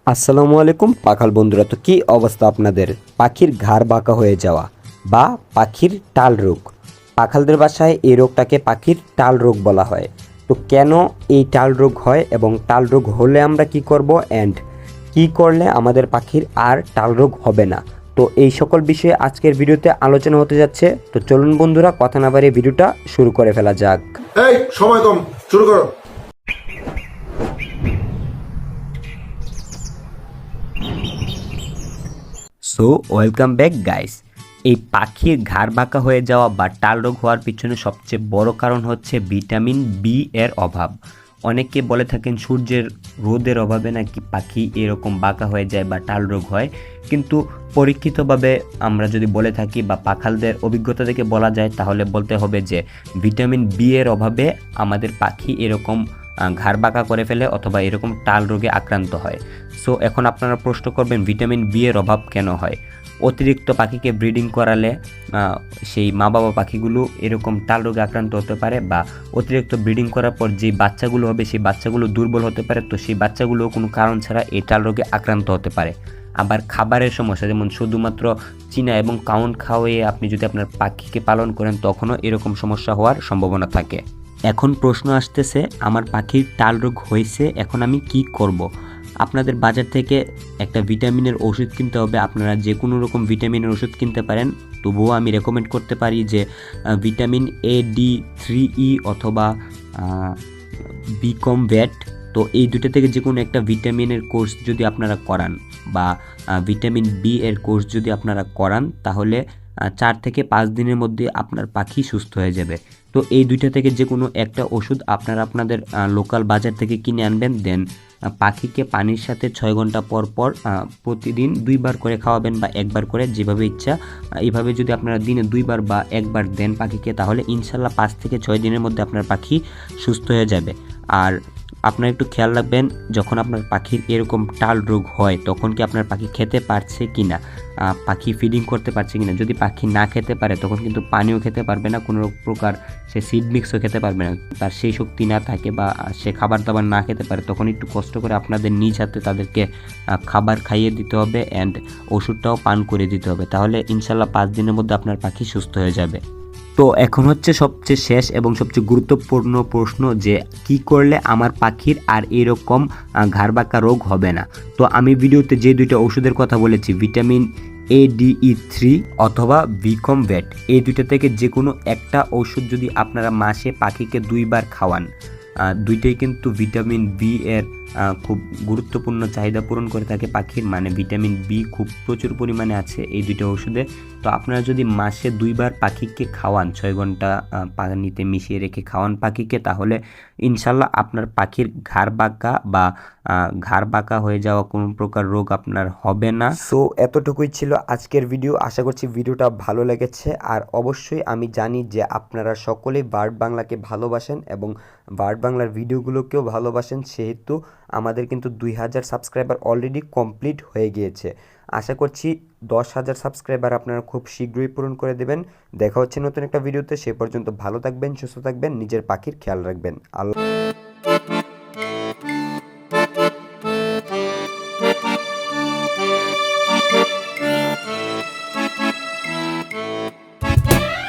আসসালামু আলাইকুম পাখাল বন্ধুরা। তো কী অবস্থা আপনাদের? পাখির ঘাড় বাঁকা হয়ে যাওয়া বা পাখির টাল রোগ, পাখালদের ভাষায় এই রোগটাকে পাখির টাল রোগ বলা হয়। তো কেন এই টাল রোগ হয় এবং টাল রোগ হলে আমরা কি করব অ্যান্ড কি করলে আমাদের পাখির আর টাল রোগ হবে না, তো এই সকল বিষয়ে আজকের ভিডিওতে আলোচনা হতে যাচ্ছে। তো চলুন বন্ধুরা, কথা না বাড়িয়ে ভিডিওটা শুরু করে ফেলা যাক। এই সময় কম, শুরু করো। So welcome back guys. এই পাখির ঘাড় বাঁকা হয়ে যাওয়া বা টাল রোগ হওয়ার পিছনে সবচেয়ে বড় কারণ হচ্ছে ভিটামিন বি এর অভাব। অনেকে বলে থাকেন সূর্যের রোদের অভাবে নাকি পাখি এরকম বাঁকা হয়ে যায় বা টাল রোগ হয়, কিন্তু পরীক্ষিতভাবে আমরা যদি বলে থাকি বা পাখালদের অভিজ্ঞতা থেকে বলা যায় তাহলে বলতে হবে যে ভিটামিন বি এর অভাবে আমাদের পাখি এরকম ঘাড় বাঁকা করে ফেলে অথবা এরকম টাল রোগে আক্রান্ত হয়। সো এখন আপনারা প্রশ্ন করবেন ভিটামিন বি এর অভাব কেন হয়? অতিরিক্ত পাখিকে ব্রিডিং করালে সেই মা বাবা পাখিগুলো এরকম টাল রোগে আক্রান্ত হতে পারে, বা অতিরিক্ত ব্রিডিং করার পর যে বাচ্চাগুলো হবে সেই বাচ্চাগুলো দুর্বল হতে পারে, তো সেই বাচ্চাগুলো কোনো কারণ ছাড়া এই টাল রোগে আক্রান্ত হতে পারে। আবার খাবারের সমস্যা, যেমন শুধুমাত্র চীনা এবং কাউন্ট খাওয়াইয়ে আপনি যদি আপনার পাখিকে পালন করেন তখনও এরকম সমস্যা হওয়ার সম্ভাবনা থাকে। এখন প্রশ্ন আসতেছে, আমার পাখির টাল রোগ হয়েছে, এখন আমি কি করব? আপনাদের বাজার থেকে একটা ভিটামিনের ওষুধ কিনতে হবে। আপনারা যে কোনো রকম ভিটামিনের ওষুধ কিনতে পারেন, তবুও আমি রেকমেন্ড করতে পারি যে ভিটামিন AD3E অথবা বিকমভ্যাট। তো এই দুটো থেকে যে কোনো একটা ভিটামিনের কোর্স যদি আপনারা করান বা ভিটামিন বি এর কোর্স যদি আপনারা করান, তাহলে 4 থেকে 5 দিনের মধ্যে আপনার পাখি সুস্থ হয়ে যাবে। তো এই দুইটা থেকে যে কোনো একটা ওষুধ আপনারা আপনাদের লোকাল বাজার থেকে কিনে আনবেন। দেন পাখিকে পানির সাথে 6 ঘন্টা পর পর প্রতিদিন 2 বার করে খাওয়াবেন বা একবার করে, যেভাবে ইচ্ছা। এইভাবে যদি আপনারা দিনে 2 বার বা একবার দেন পাখিকে, তাহলে ইনশাল্লাহ 5 থেকে 6 দিনের মধ্যে আপনার পাখি সুস্থ হয়ে যাবে। আর আপনারা একটু খেয়াল রাখবেন, যখন আপনার পাখির এরকম টাল রোগ হয় তখন কি আপনার পাখি খেতে পারছে কি না, পাখি ফিডিং করতে পারছে কি না। যদি পাখি না খেতে পারে তখন কিন্তু পানিও খেতে পারবে না, কোনো প্রকার সে সিড মিক্সও খেতে পারবে না। তার সেই শক্তি না থাকে বা সে খাবার দাবার না খেতে পারে, তখন একটু কষ্ট করে আপনাদের নিজ হাতে তাদেরকে খাবার খাইয়ে দিতে হবে অ্যান্ড ওষুধটাও পান করে দিতে হবে। তাহলে ইনশাল্লাহ 5 দিনের মধ্যে আপনার পাখি সুস্থ হয়ে যাবে। তো এখন হচ্ছে সবচেয়ে শেষ এবং সবচেয়ে গুরুত্বপূর্ণ প্রশ্ন, যে কি করলে আমার পাখির আর এরকম ঘাড় বাঁকা রোগ হবে না। তো আমি ভিডিওতে যে দুইটা ওষুধের কথা বলেছি, ভিটামিন ADE3 অথবা বিকমভ্যাট, এই দুইটা থেকে যে কোনো একটা ওষুধ যদি আপনারা মাসে পাখিকে 2 বার খাওয়ান, দুইটাই কিন্তু ভিটামিন বি এর খুব গুরুত্বপূর্ণ চাহিদা পূরণ করে থাকে পাখির। মানে ভিটামিন বি খুব প্রচুর পরিমাণে আছে এই দুইটা ওষুধে। তো আপনারা যদি মাসে 2 বার পাখিকে খাওয়ান, 6 ঘন্টা পানিতে মিশিয়ে রেখে খাওয়ান পাখিকে, তাহলে ইনশাল্লাহ আপনার পাখির ঘাড় বাঁকা হয়ে যাওয়া কোনো প্রকার রোগ আপনার হবে না। সো এতটুকুই ছিল আজকের ভিডিও। আশা করছি ভিডিওটা ভালো লেগেছে। আর অবশ্যই আমি জানি যে আপনারা সকলেই বার্ড বাংলাকে ভালোবাসেন এবং বার্ড বাংলার ভিডিওগুলোকেও ভালোবাসেন, সেহেতু আমাদের কিন্তু 2000 সাবস্ক্রাইবার অলরেডি কমপ্লিট হয়ে গিয়েছে। আশা করছি 10,000 সাবস্ক্রাইবার আপনারা খুব শীঘ্রই পূরণ করে দেবেন। দেখা হচ্ছে নতুন একটা ভিডিওতে। সে পর্যন্ত ভালো থাকবেন, সুস্থ থাকবেন, নিজের পাখির খেয়াল রাখবেন। আল্লাহ।